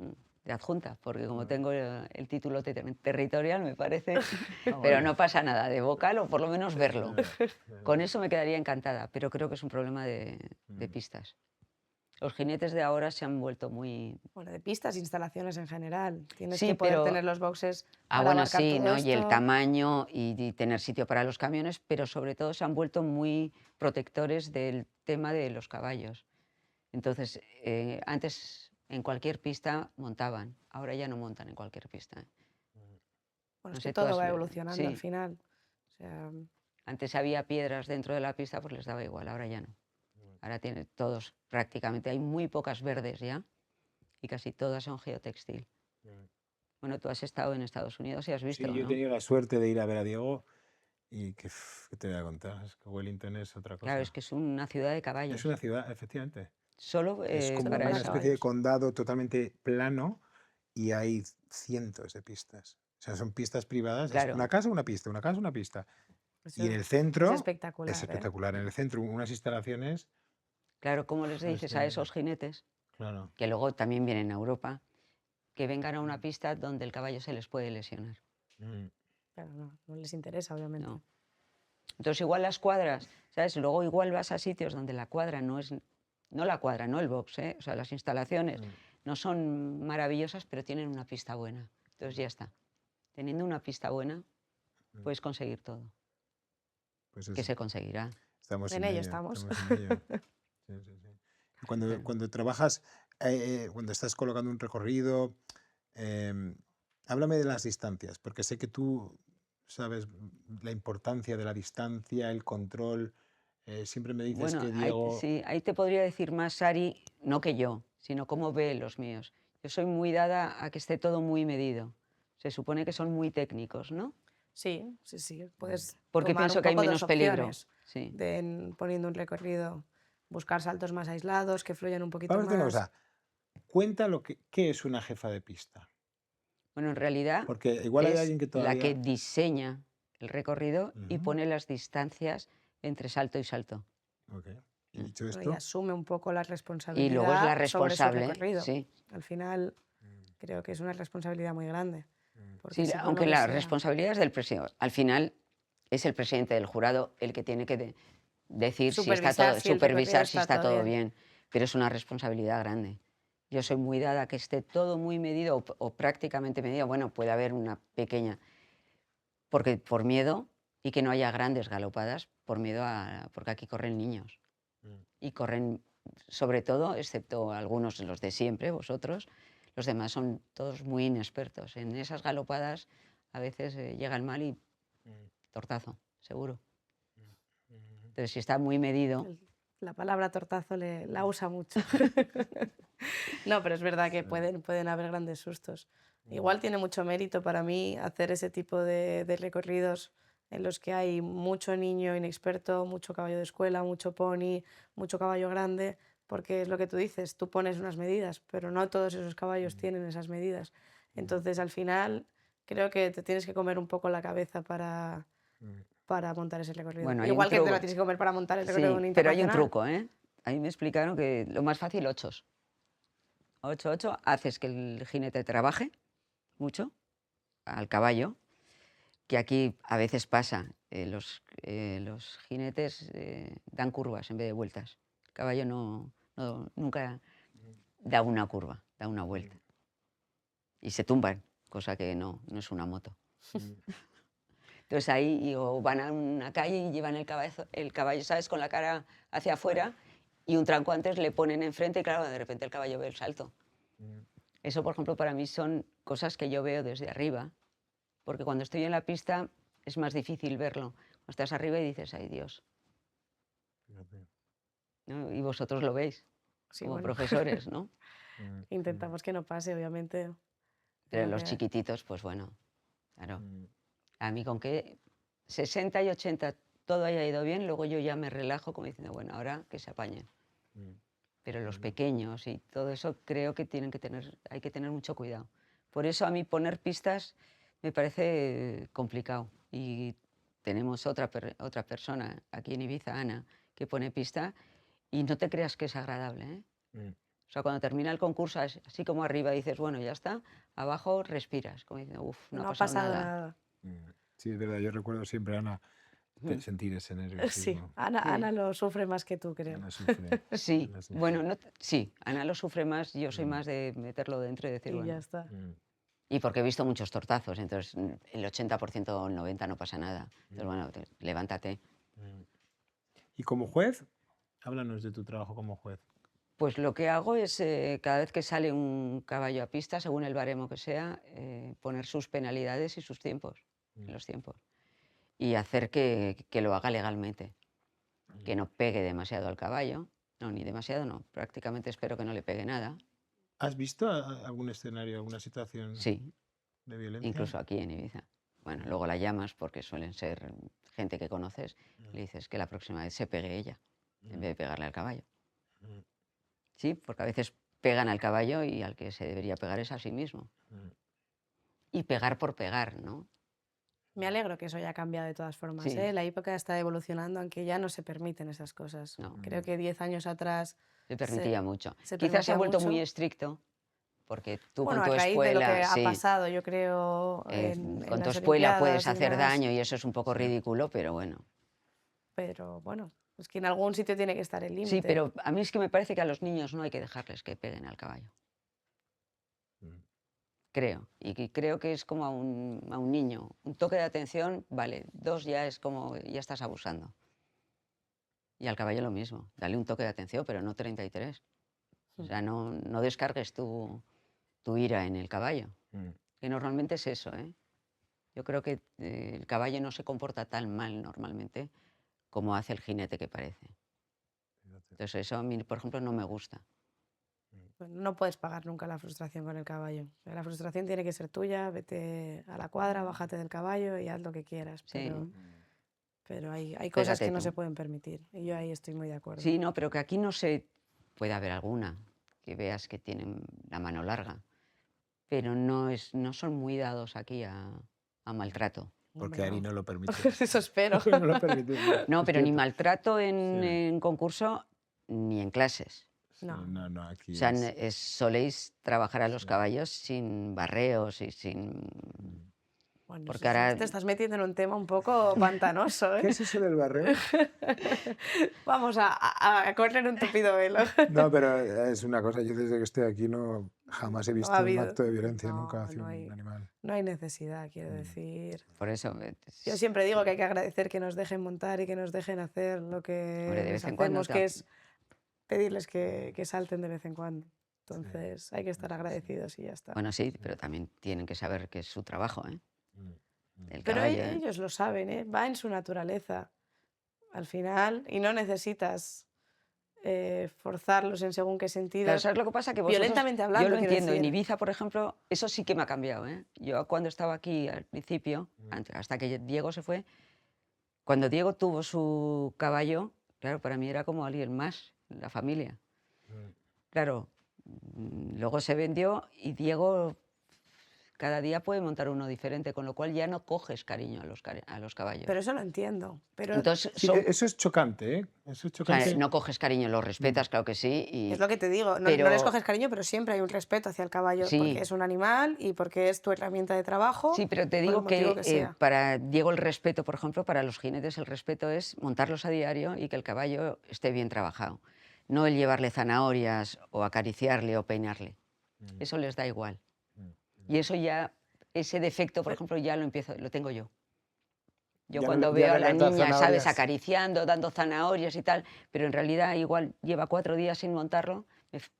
De adjunta, porque como Ah. tengo el título territorial, me parece, pero bueno. no pasa nada, de vocal o por lo menos verlo. Ya, Con eso me quedaría encantada, pero creo que es un problema de pistas. Los jinetes de ahora se han vuelto muy... Bueno, de pistas, instalaciones en general. Tienes Sí, que poder pero... tener los boxes Ah, para bueno, abarcar sí, todo ¿no? Y el esto. tamaño y tener sitio para los camiones, pero sobre todo se han vuelto muy protectores del tema de los caballos. Entonces, antes en cualquier pista montaban, ahora ya no montan en cualquier pista, ¿eh? Bueno, No es que sé, tú todo has... va evolucionando al Sí, final. O sea, antes había piedras dentro de la pista, pues les daba igual, ahora ya no. Ahora tienen todos, prácticamente, hay muy pocas verdes ya y casi todas son geotextil. Bueno, tú has estado en Estados Unidos y has visto, Sí, yo he ¿no? tenido la suerte de ir a ver a Diego y ¿qué te voy a contar? Es que Wellington es otra Claro, cosa. es que es una ciudad de Es caballos. una ciudad, efectivamente. Solo Es como solo para para una eso. especie de caballos. condado totalmente plano y hay cientos de pistas. O sea, son pistas privadas. Es una Claro, casa, una pista, una casa, una pista. Y Eso en el es centro es espectacular, ¿eh? espectacular. En el centro unas instalaciones. claro, ¿cómo les Es dices a que, esos jinetes, claro. que luego también vienen a Europa, que vengan a una pista donde el caballo se les puede lesionar? Mm, Pero no, no les interesa, obviamente. No. Entonces, igual las cuadras, ¿sabes? Luego igual vas a sitios donde la cuadra no es, no la cuadra, no el box, ¿eh? O sea, las instalaciones mm, no son maravillosas, pero tienen una pista buena. Entonces ya está. Teniendo una pista buena, puedes conseguir todo, Pues que eso. se conseguirá. Estamos En en ello ello. estamos. Estamos en ello. Sí, sí, sí. Y Pero- cuando trabajas, cuando estás colocando un recorrido, em, háblame de las distancias, porque sé que tú sabes la importancia de la distancia, el control. Siempre me dices Bueno, que Diego. sí, ahí te podría decir más Sari, no que yo, sino cómo ve los míos. Yo soy muy dada a que esté todo muy medido. Se supone que son muy técnicos, ¿no? Sí, sí, sí. Puedes Porque tomar un pienso que hay poco dos menos peligro. opciones Sí. poniendo un recorrido. buscar saltos más aislados, que fluyan un poquito Vamos a hacer una más. cosa. Cuenta qué es una jefa de pista. Bueno, en realidad Porque igual hay es alguien que la que todavía... diseña el recorrido y Ujú, pone las distancias entre salto y salto. ok. Y Mm. dicho Bueno, y esto... asume un poco la Y luego es la responsabilidad sobre su responsable, recorrido. sí. Al final Mm, creo que es una responsabilidad muy grande, mm, porque Sí, si por lo aunque que la sea... responsabilidad es del presidente. Al final es el presidente del jurado el que tiene que decir si está Supervisar todo, si el recorrido supervisar si está está todo todo bien. bien, pero es una responsabilidad grande. Yo soy muy dada a que esté todo muy medido o prácticamente medido. Bueno, puede haber una pequeña, porque por miedo y que no haya grandes galopadas, por miedo a, porque aquí corren niños mm, y corren, sobre todo, excepto algunos de los de siempre, vosotros, los demás son todos muy inexpertos. En esas galopadas a veces llega el mal y mm, tortazo, seguro. mm, Entonces, si está muy medido, La palabra tortazo la usa mucho. No, pero es verdad que sí, pueden haber grandes sustos. mm, Igual tiene mucho mérito para mí hacer ese tipo de recorridos en los que hay mucho niño inexperto, mucho caballo de escuela, mucho pony, mucho caballo grande, porque es lo que tú dices, tú pones unas medidas, pero no todos esos caballos mm, tienen esas medidas. mm, Entonces, al final, creo que te tienes que comer un poco la cabeza mm. para montar ese recorrido. bueno, hay un Igual que te la truco. tienes que comer para montar el recorrido de un Sí, pero hay un internacional. truco, ¿eh? A mí me explicaron que lo más fácil, 8. 8, haces que el jinete trabaje mucho al caballo, que aquí a veces pasa, los jinetes dan curvas en vez de vueltas. El caballo nunca da una curva, da una vuelta. Y se tumban, cosa que no es una moto. Entonces ahí o van a una calle y llevan el caballo, ¿sabes?, con la cara hacia afuera y un tranco antes le ponen enfrente y claro, de repente el caballo ve el salto. Eso, por ejemplo, para mí son cosas que yo veo desde arriba, porque cuando estoy en la pista es más difícil verlo. Cuando estás arriba y dices, ay Dios, ¿no? Y vosotros lo veis Sí, como bueno, profesores, ¿no? intentamos que no pase, obviamente. Pero Lo los que... chiquititos, pues bueno, claro. A mí con que 60 y 80 todo haya ido bien, luego yo ya me relajo como diciendo, bueno, ahora que se apañen. Pero los pequeños y todo eso creo que hay que tener mucho cuidado. Por eso a mí poner pistas me parece complicado. Y tenemos otra persona aquí en Ibiza, Ana, que pone pista y no te creas que es agradable, ¿eh? O sea, cuando termina el concurso, así como arriba dices, bueno, ya está, abajo respiras, como diciendo, uff, no ha No ha pasado pasado nada. nada. Sí, es verdad, yo recuerdo siempre, Ana, sentir ese Sí, nerviosismo. Ana Sí. lo sufre más que tú, creo. Ana sufre. Sí, Ana sufre. bueno, sí, Ana lo sufre más, yo soy Mm, más de meterlo dentro y decir, Y ya bueno, está. mm, y porque he visto muchos tortazos, entonces el 80% o el 90% no pasa nada. Entonces, bueno, levántate. mm. Y como juez, háblanos de tu trabajo como juez. Pues lo que hago es, cada vez que sale un caballo a pista, según el baremo que sea, poner sus penalidades y sus tiempos, Mm, los tiempos, y hacer que lo haga legalmente, que no pegue demasiado al caballo, no, ni demasiado no, prácticamente espero que no le pegue nada, ¿Has visto algún escenario, alguna situación sí, de violencia? incluso aquí en Ibiza. Bueno, luego la llamas porque suelen ser gente que conoces y le dices que la próxima vez se pegue ella en vez de pegarle al caballo. Mm, Sí, porque a veces pegan al caballo y al que se debería pegar es a sí mismo. mm, Y pegar por pegar, ¿no? Me alegro que eso haya cambiado de todas formas, Sí, ¿eh? La época está evolucionando, aunque ya no se permiten esas cosas. no, Creo mm, que 10 años atrás se se, permitía mucho. se Quizás se ha permitía vuelto muy mucho. estricto, porque tú con Bueno, a tu raíz de lo espuela, que ha sí, pasado, yo creo, en con tu las espuela puedes Olimpiadas y hacer demás, daño y eso es un poco sí. ridículo, pero bueno. pero bueno, es que en algún sitio tiene que estar el Sí, límite. pero a mí es que me parece que a los niños no hay que dejarles que peguen al caballo. Mm, Creo. Y que creo que es como a un niño. Un toque de atención, vale, 2 ya es como, ya estás abusando. Y al caballo lo mismo. Dale un toque de atención, pero no 33. O sea, no descargues tu ira en el caballo. mm, Que normalmente es eso, ¿eh? Yo creo que el caballo no se comporta tan mal normalmente como hace el jinete que parece. fíjate. Entonces eso a mí, por ejemplo, no me gusta. Pues no puedes pagar nunca la frustración con el caballo. O sea, la frustración tiene que ser tuya, vete a la cuadra, bájate del caballo y haz lo que quieras. Sí, Pero Pero hay cosas Fíjate que no tú. se pueden permitir. Y yo ahí estoy muy de acuerdo. Sí, no, pero que aquí no se... Puede haber alguna que veas que tienen la mano larga, pero no son muy dados aquí a maltrato. Porque Hombre, Ari no. no lo permite. Eso espero. No lo permite, sí, No, es pero ni cierto. maltrato Sí. en concurso ni en clases. Sí, No. no, O aquí sea, es... soléis trabajar a los Sí. caballos sin barreos y sin... Mm. Bueno, Porque ahora... te estás metiendo en un tema un poco pantanoso, ¿Qué ¿eh? es eso del barreo? Vamos a correr un tupido velo. No, pero es una cosa, yo desde que estoy aquí jamás he No ha visto un habido. acto de violencia nunca No, hacia un animal. no hay necesidad, quiero Mm. decir. Por eso, Yo siempre digo que hay que agradecer que nos dejen montar y que nos dejen hacer lo hombre, que de les vez en cuando... hacemos, que es pedirles que salten de vez en cuando. Sí. Entonces hay que estar agradecidos y ya está. Bueno, sí, pero también tienen que saber que es su trabajo, ¿eh? Mm. El Pero caballo, ¿eh? ellos lo saben, ¿eh? Va en su naturaleza al final y no necesitas forzarlos en según qué Claro, sentidos. ¿sabes lo que pasa? Que vosotros, Violentamente yo hablando, lo quiero entiendo, en decir. Ibiza, por ejemplo, eso sí que me ha cambiado, ¿eh? Yo cuando estaba aquí al principio, hasta que Diego se fue, cuando Diego tuvo su caballo, claro, para mí era como alguien más, en la familia. Mm. Claro, luego se vendió y Diego cada día puede montar uno diferente, con lo cual ya no coges cariño a los caballos. Pero eso lo entiendo. Pero Entonces, Sí, eso es chocante, ¿eh? Eso es o sea, chocante. no coges cariño, los respetas, claro que sí. es lo que te digo, no les pero coges cariño, pero siempre hay un respeto hacia el caballo, porque sí, es un animal y porque es tu herramienta de trabajo, sí, pero te por el digo motivo que que sea. para Diego el respeto, por ejemplo, para los jinetes el respeto es montarlos a diario y que el caballo esté bien trabajado. No el llevarle zanahorias o acariciarle o peinarle. Mm. Eso les da igual. Mm. Y eso ya, ese defecto, por Pero- ejemplo, ya lo tengo yo. Yo Ya no cuando le- ya veo no a la les das niña, ¿sabes? zanahorias. Acariciando, dando zanahorias y tal, pero en realidad igual lleva 4 días sin montarlo,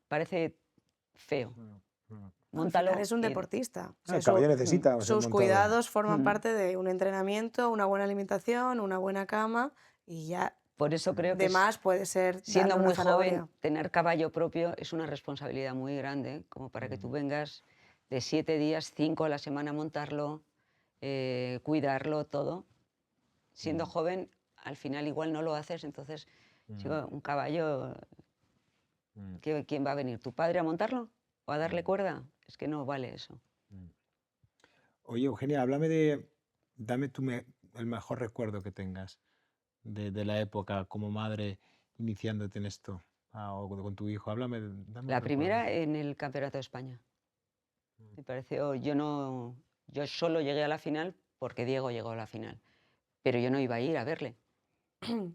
parece feo. Mm. Mm. Al final Móntalo. es un deportista. O sea, El caballo necesita ser sus montado. cuidados forman Mm. parte de un entrenamiento, una buena alimentación, una buena cama y ya Por eso creo que de más puede ser siendo darle una muy zanahoria. joven, tener caballo propio es una responsabilidad muy grande, como para que tú vengas de 7 días, 5 a la semana a montarlo, cuidarlo, todo. Siendo joven, al final igual no lo haces, entonces chico, un caballo, Mm. ¿quién va a venir? ¿Tu padre a montarlo? ¿O a darle cuerda? Es que no vale eso. Mm. Oye, Eugenia, dame el mejor recuerdo que tengas de la época como madre iniciándote en esto, o con tu hijo. Dame La un primera recuerdo. en el Campeonato de España. Me pareció, yo solo llegué a la final porque Diego llegó a la final, pero yo no iba a ir a verle,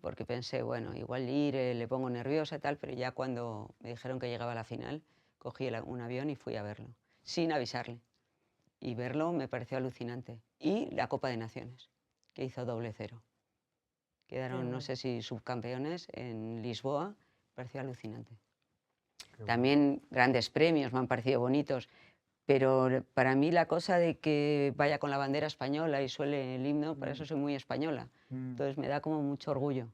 porque pensé, bueno, igual ir, le pongo nerviosa y tal, pero ya cuando me dijeron que llegaba a la final, cogí un avión y fui a verlo, sin avisarle. Y verlo me pareció alucinante. Y la Copa de Naciones, que hizo 0-0. Quedaron, no bueno. sé si subcampeones en Lisboa, pareció alucinante. Qué bueno. También grandes premios me han parecido bonitos, pero para mí la cosa de que vaya con la bandera española y suele el himno, para eso soy muy española. Mm. Entonces me da como mucho orgullo.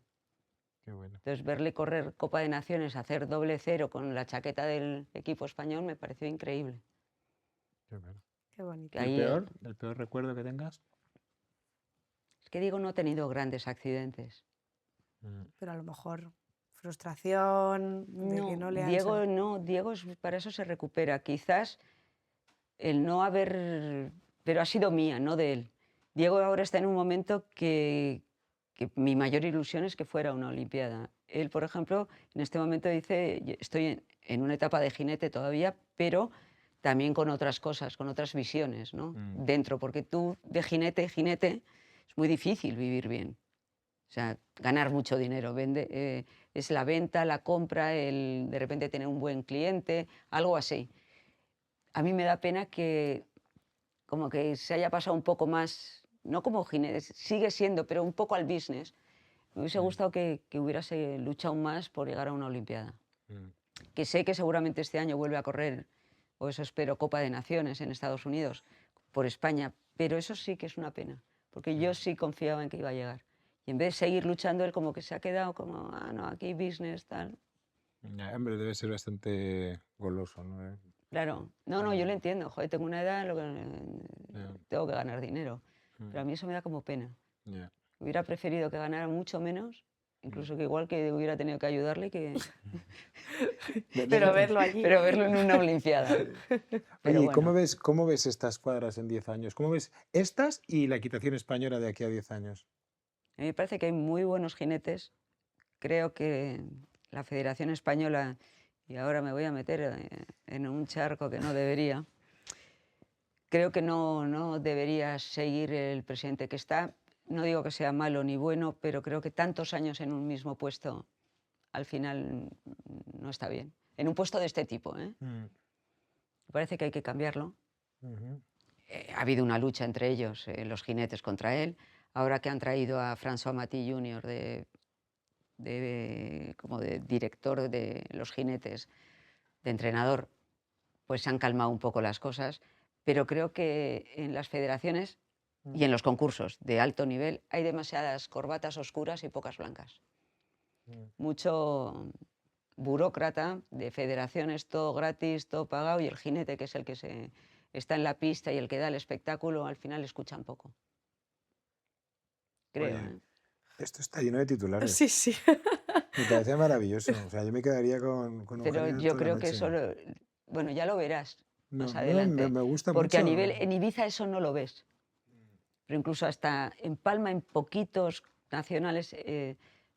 Qué bueno. Entonces verle correr Copa de Naciones, hacer 0-0 con la chaqueta del equipo español me pareció increíble. Qué bueno. Qué bonito. Que ahí, El peor recuerdo que tengas? es que Diego no ha tenido grandes accidentes. Pero a lo mejor frustración de que no le han Diego no, Diego para eso se recupera. Quizás el no haber, pero ha sido mía, no de él. Diego ahora está en un momento que mi mayor ilusión es que fuera una Olimpiada. Él, por ejemplo, en este momento dice, estoy en una etapa de jinete todavía, pero también con otras cosas, con otras visiones, ¿no? Dentro, porque tú de jinete es muy difícil vivir bien. O sea, ganar mucho dinero. Es la venta, la compra, el de repente tener un buen cliente, algo así. A mí me da pena que como que se haya pasado un poco más, no como jinete, sigue siendo, pero un poco al business. Me hubiese gustado que hubiese luchado más por llegar a una Olimpiada. Que sé que seguramente este año vuelve a correr, o eso espero, Copa de Naciones en Estados Unidos, por España, pero eso sí que es una pena, porque yo sí confiaba en que iba a llegar. Y en vez de seguir luchando, él como que se ha quedado como, no, aquí business, tal. Hombre, debe ser bastante goloso, ¿no? Claro, no, yo lo entiendo, joder, tengo una edad, tengo que ganar dinero, pero a mí eso me da como pena. Ya. Hubiera preferido que ganara mucho menos, incluso que igual que hubiera tenido que ayudarle, Pero verlo allí. pero verlo en una Olimpiada. Pero Oye, bueno, cómo ves estas cuadras en 10 años? ¿Cómo ves estas y la equitación española de aquí a 10 años? a mí me parece que hay muy buenos jinetes. Creo que la Federación Española, y ahora me voy a meter en un charco que no debería, creo que no debería seguir el presidente que está. No digo que sea malo ni bueno, pero creo que tantos años en un mismo puesto al final no está bien. En un puesto de este tipo, ¿eh? Me parece que hay que cambiarlo. Ujú. Ha habido una lucha entre ellos, los jinetes contra él. Ahora que han traído a François Matí Jr. como de director de los jinetes, de entrenador, pues se han calmado un poco las cosas. Pero creo que en las federaciones y en los concursos de alto nivel hay demasiadas corbatas oscuras y pocas blancas. Mucho burócrata de federaciones, todo gratis, todo pagado, y el jinete, que es el que está en la pista y el que da el espectáculo, al final escuchan poco. Creo, Oye, ¿eh? esto está lleno de titulares. Sí, sí. Me parece maravilloso. O sea, yo me quedaría con Pero Eugenia yo toda la creo que noche. eso, bueno, ya lo verás No, más no, adelante, me gusta porque a mucho. nivel, en Ibiza eso no lo ves. Pero incluso hasta en Palma, en poquitos nacionales,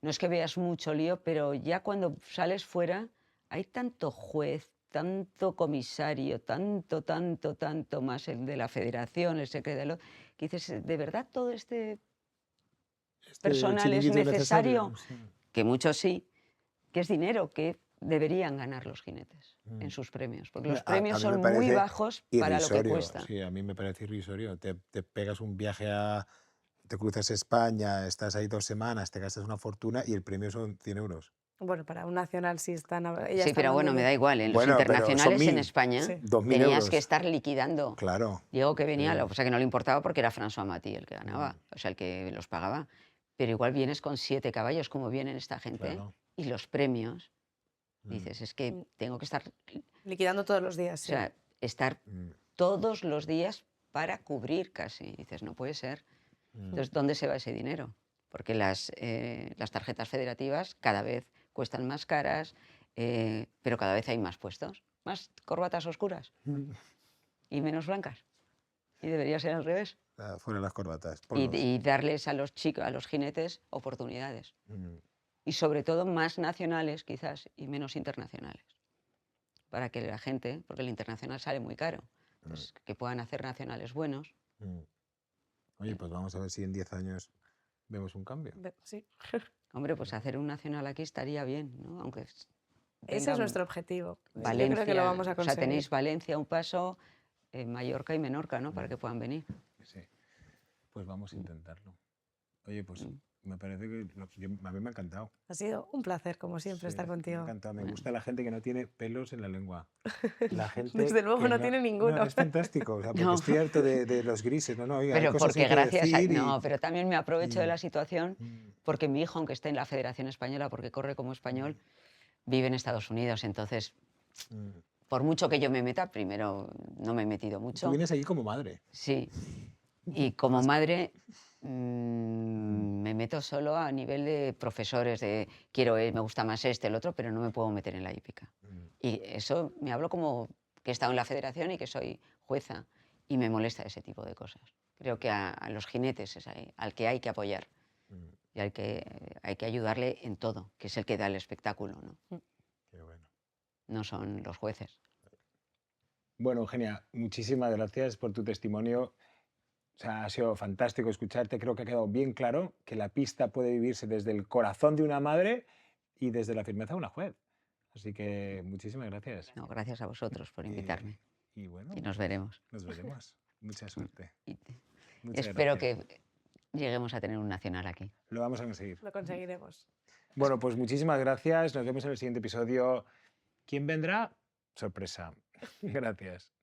no es que veas mucho lío, pero ya cuando sales fuera hay tanto juez, tanto comisario, tanto más el de la federación, el secretario, que dices, ¿de verdad todo este Este personal es chiringuito necesario? Sí. Que muchos sí, que es dinero que deberían ganar los jinetes Mm. en sus premios, porque Mira, los premios a mí me son muy parece bajos para lo que irrisorio. cuesta. Sí, a mí me parece irrisorio. Te pegas un viaje te cruzas España, estás ahí 2 semanas, te gastas una fortuna y el premio son 100 euros. Bueno, para un nacional sí están, ella Sí, está pero hablando bueno, me da de... igual. En los Bueno, pero son internacionales en 1000, España Sí. 2000 tenías que euros. estar liquidando. Claro. Diego que venía, Sí. lo que pasa que no le importaba porque era François Matí el que ganaba, o sea, el que los pagaba. Pero igual vienes con 7 caballos, como vienen esta gente, Claro. y los premios, Mm, dices, es que Mm. tengo que estar, o Liquidando todos los días, sí. sea, estar mm, todos los días para cubrir casi. Dices, no puede ser. mm. Entonces, ¿dónde se va ese dinero? Porque las tarjetas federativas cada vez cuestan más caras, pero cada vez hay más puestos, más corbatas oscuras y menos blancas. Y debería ser al revés. Fuera las corbatas. Y, Ponlos. y darles a los chicos, a los jinetes, oportunidades. Mm, Y sobre todo más nacionales, quizás, y menos internacionales. Para que la gente, porque el internacional sale muy caro, entonces, que puedan hacer nacionales buenos. mm. Oye, pues vamos a ver si en 10 años vemos un cambio. Sí. Hombre, pues hacer un nacional aquí estaría bien, ¿no? Aunque Ese venga es nuestro objetivo. Valencia, Yo creo que lo vamos a o sea, conseguir. tenéis Valencia un paso, Mallorca y Menorca, ¿no? Para que puedan venir. Sí. Pues vamos a intentarlo. Oye, pues Mm. me parece que a mí me ha encantado. Ha sido un placer, como siempre, Sí, estar me ha contigo. encantado. Me Bueno. gusta la gente que no tiene pelos en la lengua. La gente Desde luego que no tiene ninguno. No, es fantástico. O sea, porque No. estoy harto de los grises. No, oiga, hay Pero cosas que hay porque que gracias a... decir No, pero también me aprovecho de la situación Mm, porque mi hijo, aunque esté en la Federación Española, porque corre como español, vive en Estados Unidos. Entonces, mm. por mucho que yo me meta, primero no me he metido Tú mucho. vienes aquí como madre. Sí. Y como madre me meto solo a nivel de profesores, de quiero, me gusta más este, el otro, pero no me puedo meter en la hípica. Mm, Y eso me hablo como que he estado en la federación y que soy jueza y me molesta ese tipo de cosas. Creo que a los jinetes es al que hay que apoyar mm. y al que hay que ayudarle en todo, que es el que da el espectáculo, ¿no? Qué bueno. No son los jueces. Bueno, Eugenia, muchísimas gracias por tu testimonio. O sea, ha sido fantástico escucharte. Creo que ha quedado bien claro que la pista puede vivirse desde el corazón de una madre y desde la firmeza de una juez. Así que muchísimas gracias. No, gracias a vosotros por invitarme Y bueno, y nos veremos. nos veremos. Mucha suerte. Y Muchas espero gracias. que lleguemos a tener un nacional aquí. Lo vamos a conseguir. Lo conseguiremos. Bueno, pues muchísimas gracias. Nos vemos en el siguiente episodio. ¿Quién vendrá? Sorpresa. Gracias.